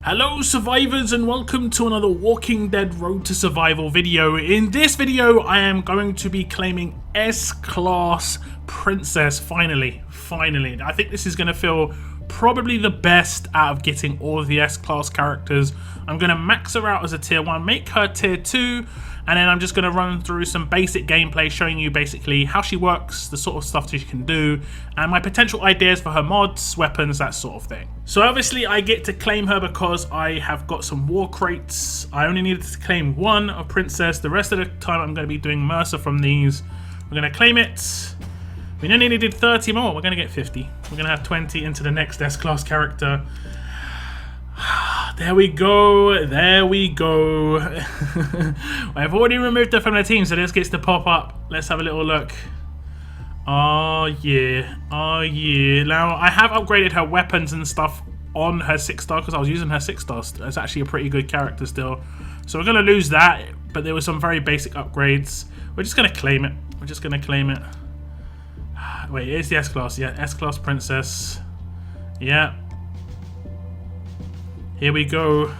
Hello survivors and welcome to another Walking Dead Road to Survival video. In this video I am going to be claiming S-Class Princess, finally. I think this is going to feel probably the best out of getting all of the S-Class characters. I'm going to max her out as a tier 1, make her tier 2, and then I'm just going to run through some basic gameplay showing you basically how she works, the sort of stuff that she can do, and my potential ideas for her mods, weapons, that sort of thing. So obviously I get to claim her because I have got some war crates. I only needed to claim one of Princess. The rest of the time I'm going to be doing Mercer from these. We're going to claim it. We only needed 30 more. We're going to get 50. We're going to have 20 into the next S-Class character. There we go. I've already removed her from the team, so this gets to pop up. Let's have a little look. Oh yeah. Now I have upgraded her weapons and stuff on her 6-star because I was using her 6-star. It's actually a pretty good character still. So we're going to lose that, but there were some very basic upgrades. We're just going to claim it. Wait, here's the S-Class. Yeah, S-Class Princess. Yeah. Here we go.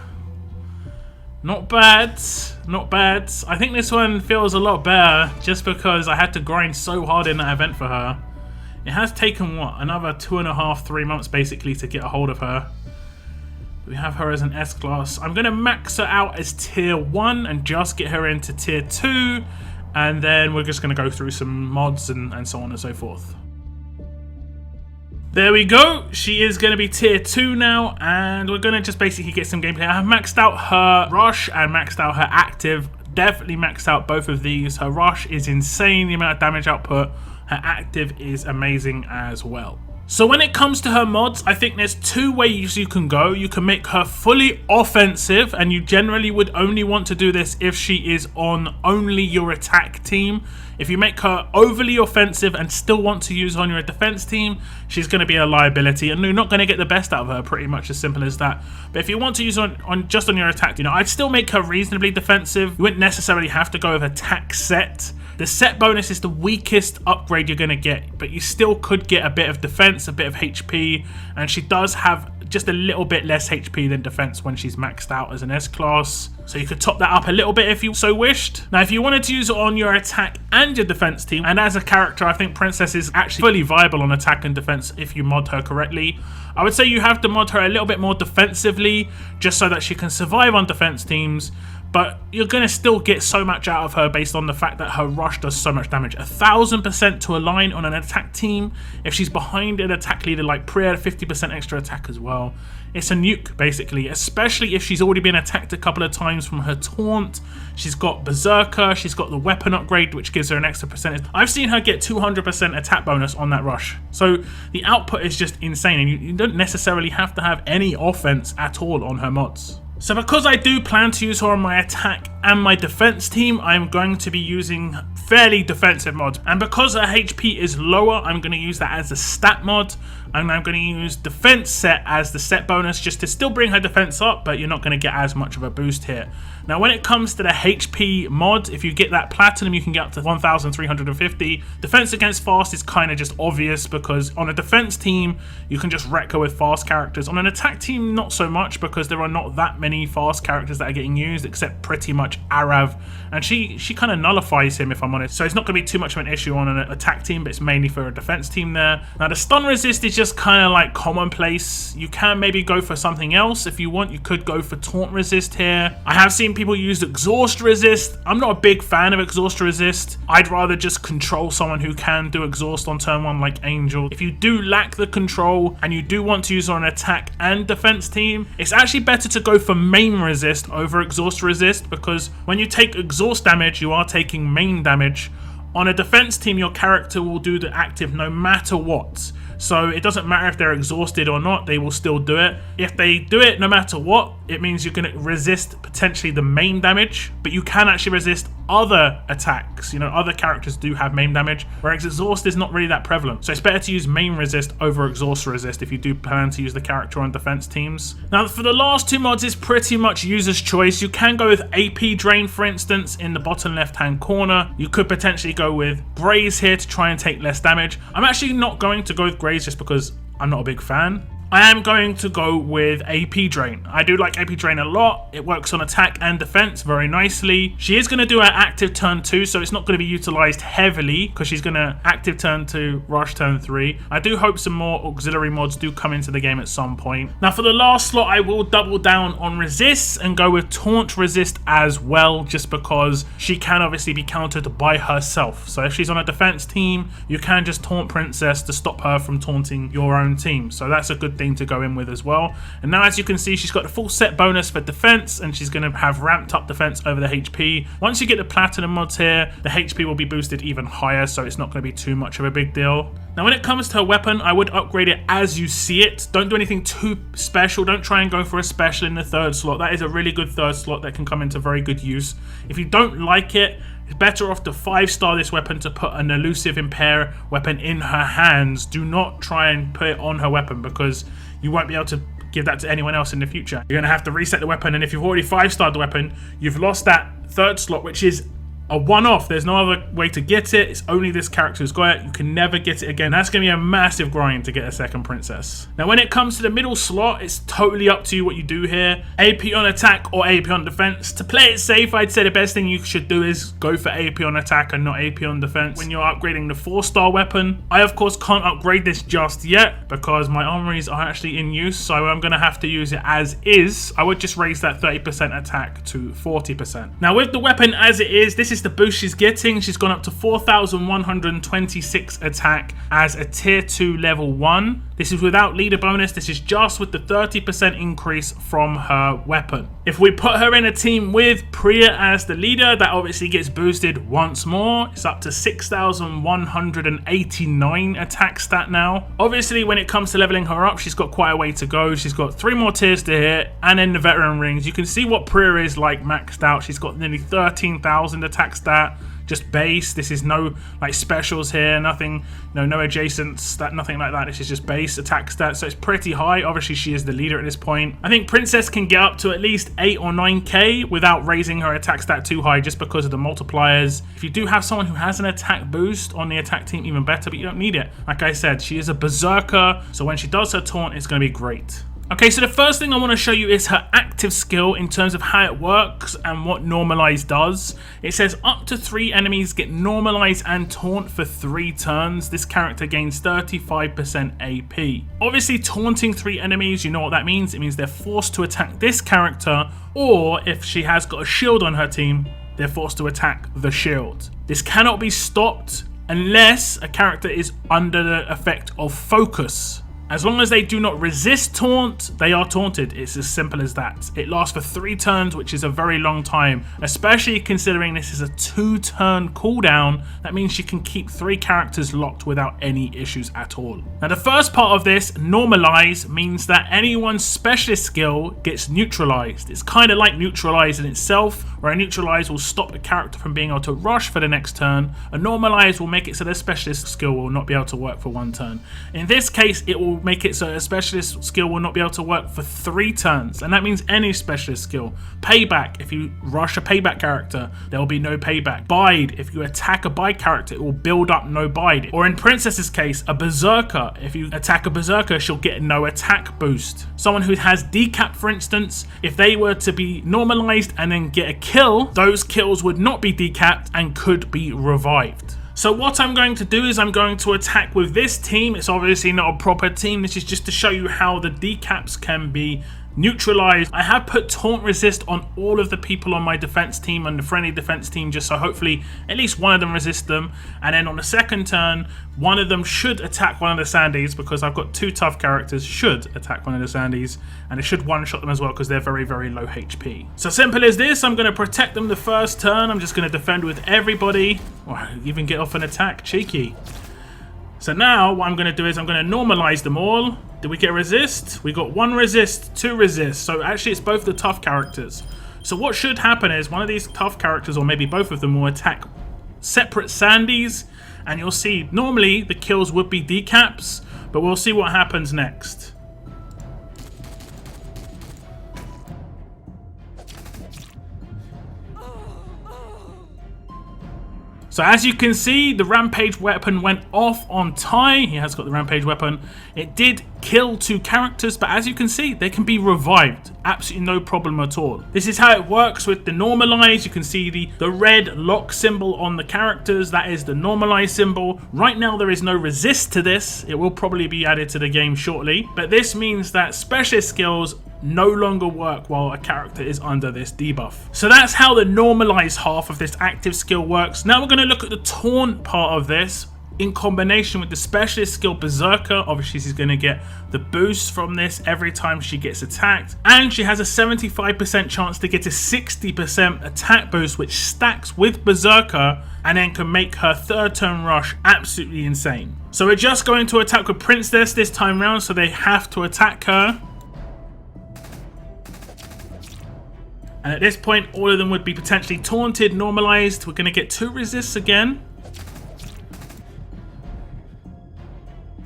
Not bad. I think this one feels a lot better just because I had to grind so hard in that event for her. It has taken, what, another 2.5, 3 months basically to get a hold of her. We have her as an S-Class. I'm going to max her out as tier 1 and just get her into tier 2. And then we're just going to go through some mods and so on and so forth. There we go. She is going to be tier 2 now, and we're going to just basically get some gameplay. I have maxed out her rush and maxed out her active. Definitely maxed out both of these. Her rush is insane, the amount of damage output. Her active is amazing as well. So when it comes to her mods, I think there's 2 ways you can go. You can make her fully offensive, and you generally would only want to do this if she is on only your attack team. If you make her overly offensive and still want to use her on your defense team, she's going to be a liability, and you're not going to get the best out of her, pretty much as simple as that. But if you want to use her just on your attack, I'd still make her reasonably defensive. You wouldn't necessarily have to go with attack set. The set bonus is the weakest upgrade you're going to get, but you still could get a bit of defense, a bit of HP, and she does have just a little bit less HP than defense when she's maxed out as an S-Class. So you could top that up a little bit if you so wished. Now, if you wanted to use it on your attack and your defense team, and as a character, I think Princess is actually fully viable on attack and defense if you mod her correctly. I would say you have to mod her a little bit more defensively, just so that she can survive on defense teams. But you're going to still get so much out of her based on the fact that her rush does so much damage. 1000% to a line on an attack team. If she's behind an attack leader like Priya, 50% extra attack as well. It's a nuke, basically, especially if she's already been attacked a couple of times from her taunt. She's got Berserker, she's got the weapon upgrade, which gives her an extra percentage. I've seen her get 200% attack bonus on that rush. So the output is just insane, and you don't necessarily have to have any offense at all on her mods. So because I do plan to use her on my attack and my defense team, I'm going to be using fairly defensive mods. And because her HP is lower, I'm going to use that as a stat mod. And I'm going to use defense set as the set bonus just to still bring her defense up, but you're not going to get as much of a boost here. Now, when it comes to the HP mod, if you get that platinum, you can get up to 1,350. Defense against fast is kind of just obvious because on a defense team, you can just wreck her with fast characters. On an attack team, not so much because there are not that many fast characters that are getting used except pretty much Arav. And she kind of nullifies him, if I'm honest. So it's not going to be too much of an issue on an attack team, but it's mainly for a defense team there. Now, the stun resist is just kind of like commonplace. You can maybe go for something else if you want. You could go for taunt resist here. I have seen people use exhaust resist. I'm not a big fan of exhaust resist. I'd rather just control someone who can do exhaust on turn 1 like Angel. If you do lack the control and you do want to use on an attack and defense team, it's actually better to go for main resist over exhaust resist, because when you take exhaust damage, you are taking main damage. On a defense team, your character will do the active no matter what. So it doesn't matter if they're exhausted or not, they will still do it. If they do it no matter what, it means you're going to resist potentially the main damage, but you can actually resist other attacks. Other characters do have main damage, whereas exhaust is not really that prevalent. So it's better to use main resist over exhaust resist if you do plan to use the character on defense teams. Now, for the last 2 mods, it's pretty much user's choice. You can go with AP Drain, for instance, in the bottom left-hand corner. You could potentially go with Graze here to try and take less damage. I'm actually not going to go with Graze just because I'm not a big fan. I am going to go with AP Drain. I do like AP Drain a lot. It works on attack and defense very nicely. She is going to do her active turn 2, so it's not going to be utilized heavily because she's going to active turn 2, rush turn 3. I do hope some more auxiliary mods do come into the game at some point. Now for the last slot, I will double down on resists and go with taunt resist as well, just because she can obviously be countered by herself. So if she's on a defense team, you can just taunt Princess to stop her from taunting your own team. So that's a good thing to go in with as well. And now as you can see, she's got the full set bonus for defense, and she's going to have ramped up defense over the HP. Once you get the platinum mods here, the HP will be boosted even higher, so it's not going to be too much of a big deal. Now when it comes to her weapon, I would upgrade it as you see it. Don't do anything too special. Don't try and go for a special in the third slot. That is a really good third slot that can come into very good use. If you don't like it, it's better off to 5-star this weapon to put an elusive impair weapon in her hands. Do not try and put it on her weapon, because you won't be able to give that to anyone else in the future. You're going to have to reset the weapon, and if you've already 5-starred the weapon, you've lost that third slot, which is a one-off. There's no other way to get it. It's only this character who's got it. You can never get it again. That's going to be a massive grind to get a second princess. Now when it comes to the middle slot, it's totally up to you what you do here. AP on attack or AP on defense. To play it safe, I'd say the best thing you should do is go for AP on attack and not AP on defense when you're upgrading the 4-star weapon. I of course can't upgrade this just yet because my armories are actually in use, so I'm going to have to use it as is. I would just raise that 30% attack to 40%. Now with the weapon as it is, this is the boost she's getting. She's gone up to 4,126 attack as a tier 2 level 1. This is without leader bonus. This is just with the 30% increase from her weapon. If we put her in a team with Priya as the leader, that obviously gets boosted once more. It's up to 6,189 attack stat now. Obviously when it comes to leveling her up, she's got quite a way to go. She's got 3 more tiers to hit, and then the veteran rings. You can see what Priya is like maxed out. She's got nearly 13,000 attack stat, just base. This is no like specials here, nothing, no adjacents, that nothing like that. This is just base attack stat, so it's pretty high. Obviously she is the leader at this point. I think Princess can get up to at least 8 or 9k without raising her attack stat too high, just because of the multipliers. If you do have someone who has an attack boost on the attack team, even better, but you don't need it. Like I said, she is a berserker, so when she does her taunt, it's going to be great. Okay, so the first thing I want to show you is her active skill in terms of how it works and what Normalize does. It says up to 3 enemies get Normalize and Taunt for 3 turns. This character gains 35% AP. Obviously, taunting 3 enemies, you know what that means. It means they're forced to attack this character, or if she has got a shield on her team, they're forced to attack the shield. This cannot be stopped unless a character is under the effect of focus. As long as they do not resist taunt, they are taunted. It's as simple as that. It lasts for 3 turns, which is a very long time, especially considering this is a 2-turn cooldown. That means you can keep 3 characters locked without any issues at all. Now the first part of this, Normalize, means that anyone's specialist skill gets neutralized. It's kind of like Neutralize in itself, where a Neutralize will stop a character from being able to rush for the next turn. A Normalize will make it so their specialist skill will not be able to work for 1 turn. In this case, it will make it so a specialist skill will not be able to work for 3 turns, and that means any specialist skill. Payback, if you rush a payback character, there will be no payback. Bide, if you attack a bide character, it will build up no bide. Or in Princess's case, a berserker, if you attack a berserker, she'll get no attack boost. Someone who has decap, for instance, if they were to be normalized and then get a kill, those kills would not be decapped and could be revived. So what I'm going to do is I'm going to attack with this team. It's obviously not a proper team. This is just to show you how the decaps can be neutralized. I have put taunt resist on all of the people on my defense team and the friendly defense team, just so hopefully at least one of them resist them. And then on the second turn, one of them should attack one of the Sandies, because I've got 2 tough characters should attack one of the Sandies, and it should one-shot them as well because they're very, very low HP. So simple as this. I'm going to protect them the first turn. I'm just going to defend with everybody. Or even get off an attack. Cheeky. So now what I'm going to do is I'm going to normalize them all. Did we get resist? We got 1 resist, 2 resist. So actually it's both the tough characters. So what should happen is one of these tough characters, or maybe both of them, will attack separate Sandies. And you'll see normally the kills would be decaps, but we'll see what happens next. So as you can see, the rampage weapon went off on Tai. He has got the rampage weapon. It did kill 2 characters, but as you can see, they can be revived. Absolutely no problem at all. This is how it works with the normalize. You can see the red lock symbol on the characters. That is the normalize symbol. Right now, there is no resist to this. It will probably be added to the game shortly, but this means that specialist skills no longer work while a character is under this debuff. So that's how the normalize half of this active skill works. Now we're going to look at the taunt part of this in combination with the specialist skill Berserker. Obviously she's going to get the boost from this every time she gets attacked, and she has a 75% chance to get a 60% attack boost, which stacks with Berserker and then can make her 3rd turn rush absolutely insane. So we're just going to attack with Princess this time round, so they have to attack her. And at this point, all of them would be potentially taunted, normalized. We're going to get 2 resists again.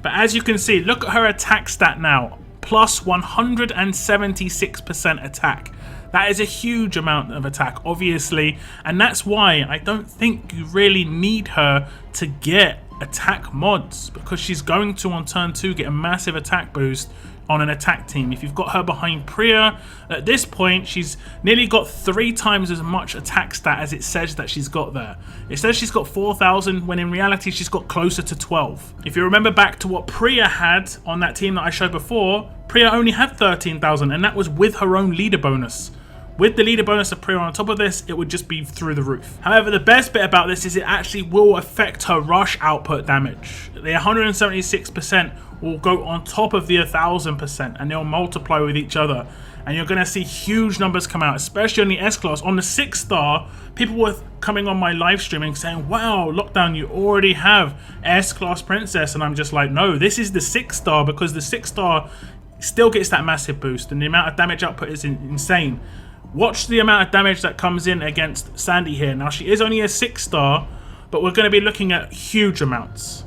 But as you can see, look at her attack stat now. Plus 176% attack. That is a huge amount of attack, obviously. And that's why I don't think you really need her to get attack mods, because she's going to, on turn 2, get a massive attack boost on an attack team. If you've got her behind Priya, at this point she's nearly got 3 times as much attack stat as it says that she's got there. It says she's got 4,000 when in reality she's got closer to 12. If you remember back to what Priya had on that team that I showed before, Priya only had 13,000, and that was with her own leader bonus. With the leader bonus of Priya on top of this, it would just be through the roof. However, the best bit about this is it actually will affect her rush output damage. The 176% will go on top of the 1000%, and they'll multiply with each other. And you're going to see huge numbers come out, especially on the S-Class. On the 6-star, people were coming on my live streaming saying, wow, Lockdown, you already have S-Class Princess. And I'm just like, no, this is the 6-star, because the 6-star still gets that massive boost, and the amount of damage output is insane. Watch the amount of damage that comes in against Sandy here. Now, she is only a 6-star, but we're going to be looking at huge amounts.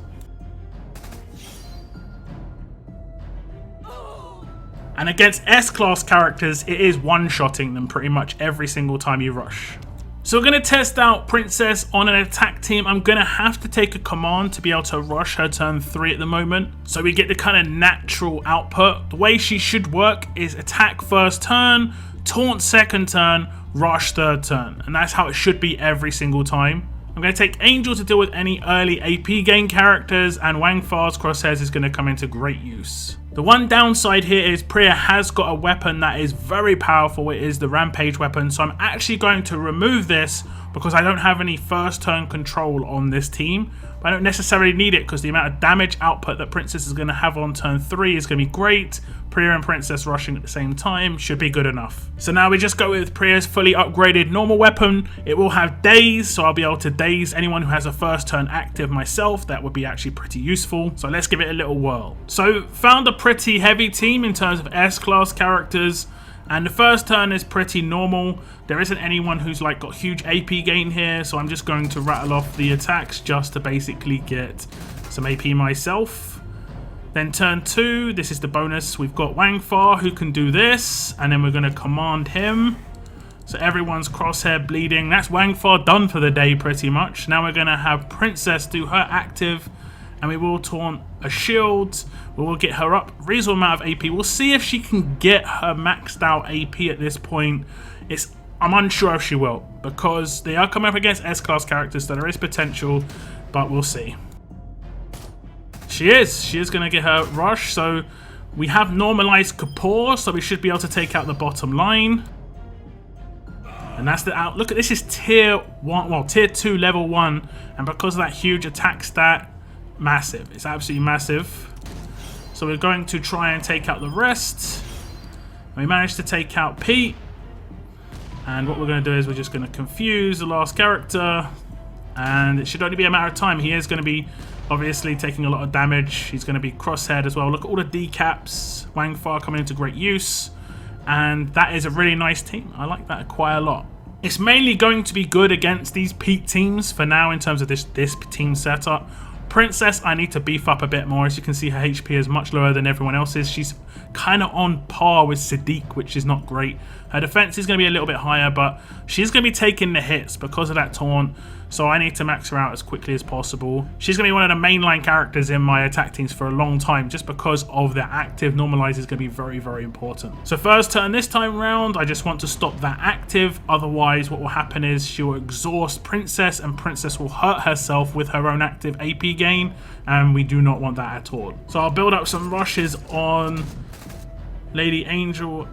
And against S-Class characters, it is one-shotting them pretty much every single time you rush. So we're going to test out Princess on an attack team. I'm going to have to take a command to be able to rush her turn 3 at the moment, so we get the kind of natural output. The way she should work is attack 1st turn, taunt 2nd turn, rush 3rd turn. And that's how it should be every single time. I'm going to take Angel to deal with any early AP gain characters, and Wang Fa's crosshairs is going to come into great use. The one downside here is Priya has got a weapon that is very powerful. It is the Rampage weapon, so I'm actually going to remove this because I don't have any 1st turn control on this team. But I don't necessarily need it because the amount of damage output that Princess is going to have on turn 3 is going to be great. Priya and Princess rushing at the same time should be good enough. So now we just go with Priya's fully upgraded normal weapon. It will have daze, so I'll be able to daze anyone who has a 1st turn active myself. That would be actually pretty useful. So let's give it a little whirl. So found a pretty heavy team in terms of S-Class characters. And the 1st turn is pretty normal. There isn't anyone who's like got huge AP gain here, so I'm just going to rattle off the attacks just to basically get some AP myself. Then turn 2, this is the bonus. We've got Wang Fa who can do this, and then we're going to command him. So everyone's crosshair bleeding. That's Wang Fa done for the day pretty much. Now we're going to have Princess do her active, and we will taunt a shield. We will get her up reasonable amount of AP. We'll see if she can get her maxed out AP at this point. I'm unsure if she will, because they are coming up against S-Class characters, so there is potential, but we'll see. She is going to get her rush, so we have normalized Kapoor, so we should be able to take out the bottom line. And that's the out. Look at this, is tier 1, well, tier 2 level 1, and because of that huge attack stat, massive. It's absolutely massive. So we're going to try and take out the rest. We managed to take out Pete. And what we're going to do is we're just going to confuse the last character. And it should only be a matter of time. He is going to be obviously taking a lot of damage. He's going to be crosshaired as well. Look at all the decaps. Wang Fa coming into great use. And that is a really nice team. I like that quite a lot. It's mainly going to be good against these Pete teams for now in terms of this team setup. Princess, I need to beef up a bit more. As you can see, her HP is much lower than everyone else's. She's kind of on par with Sadiq, which is not great. Her defense is going to be a little bit higher, but she's going to be taking the hits because of that taunt. So I need to max her out as quickly as possible. She's going to be one of the mainline characters in my attack teams for a long time, just because of the active. Normalize is going to be very, very important. So first turn this time round, I just want to stop that active. Otherwise, what will happen is she will exhaust Princess, and Princess will hurt herself with her own active AP gain, and we do not want that at all. So I'll build up some rushes on Lady Angel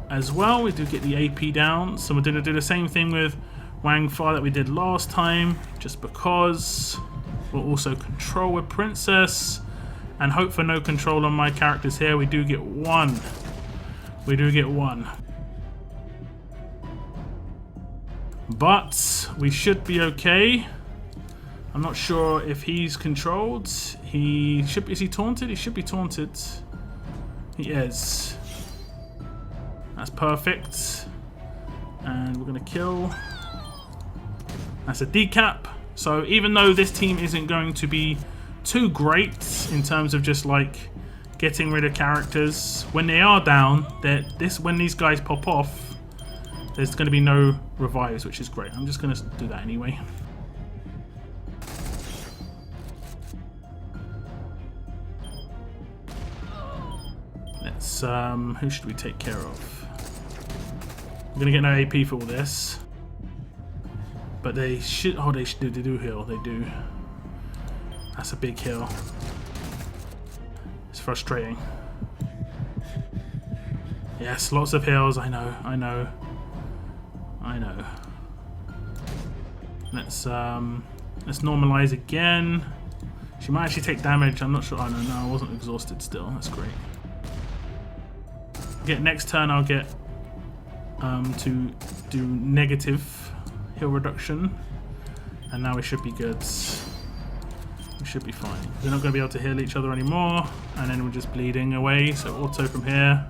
as well. We do get the AP down, so we're going to do the same thing with Wang Fa that we did last time, just because. We'll also control with Princess and hope for no control on my characters here. We do get one. We do get one. But we should be okay. I'm not sure if he's controlled. He should be. Is he taunted? He should be taunted. He is. That's perfect. And we're going to kill. That's a decap. So even though this team isn't going to be too great in terms of just like getting rid of characters, when they are down, when these guys pop off, there's going to be no revives, which is great. I'm just going to do that anyway. Let's who should we take care of? I'm going to get no AP for all this. But they should. Oh, they do heal. They do. That's a big heal. It's frustrating. Yes, lots of heals. I know. I know. I know. Let's normalize again. She might actually take damage. I'm not sure. Oh no, I wasn't exhausted still. That's great. Next turn, I'll get to do negative heal reduction, and now we should be good. We should be fine. We're not going to be able to heal each other anymore, and then we're just bleeding away. So auto from here.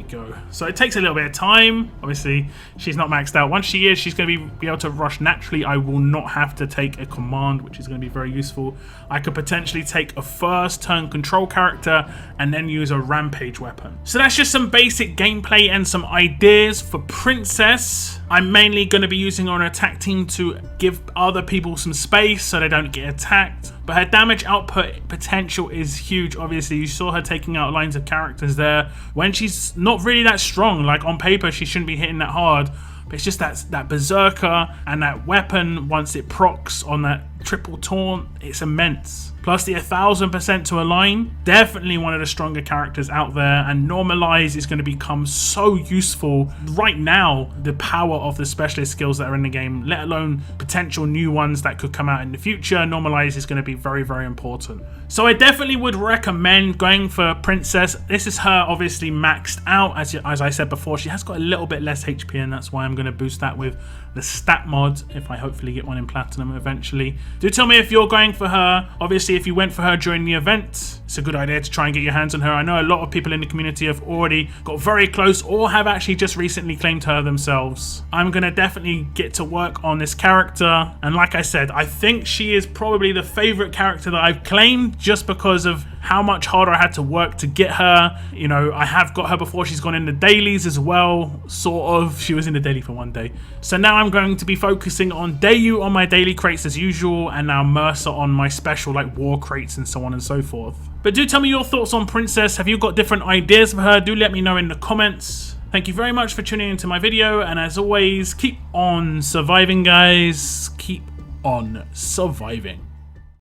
Go. So it takes a little bit of time. Obviously, she's not maxed out. Once she is, she's going to be able to rush naturally. I will not have to take a command, which is going to be very useful. I could potentially take a first turn control character and then use a rampage weapon. So that's just some basic gameplay and some ideas for Princess. I'm mainly going to be using her on an attack team to give other people some space so they don't get attacked. But her damage output potential is huge. Obviously, you saw her taking out lines of characters there when she's not really that strong. Like on paper, she shouldn't be hitting that hard. But it's just that berserker and that weapon, once it procs on that triple taunt, it's immense. Plus the 1000% to align, definitely one of the stronger characters out there, and Normalize is going to become so useful right now. The power of the specialist skills that are in the game, let alone potential new ones that could come out in the future, Normalize is going to be very, very important. So I definitely would recommend going for Princess. This is her obviously maxed out. As I said before, she has got a little bit less HP, and that's why I'm going to boost that with the stat mod if I hopefully get one in platinum eventually. Do tell me if you're going for her. Obviously, if you went for her during the event, it's a good idea to try and get your hands on her. I know a lot of people in the community have already got very close or have actually just recently claimed her themselves. I'm going to definitely get to work on this character, and like I said, I think she is probably the favorite character that I've claimed just because of how much harder I had to work to get her. You know, I have got her before she's gone in the dailies as well, sort of. She was in the daily for one day. So now I'm going to be focusing on Dayu on my daily crates as usual, and now Mercer on my special like war crates and so on and so forth. But do tell me your thoughts on Princess. Have you got different ideas for her? Do let me know in the comments. Thank you very much for tuning into my video, and as always, keep on surviving, guys. Keep on surviving.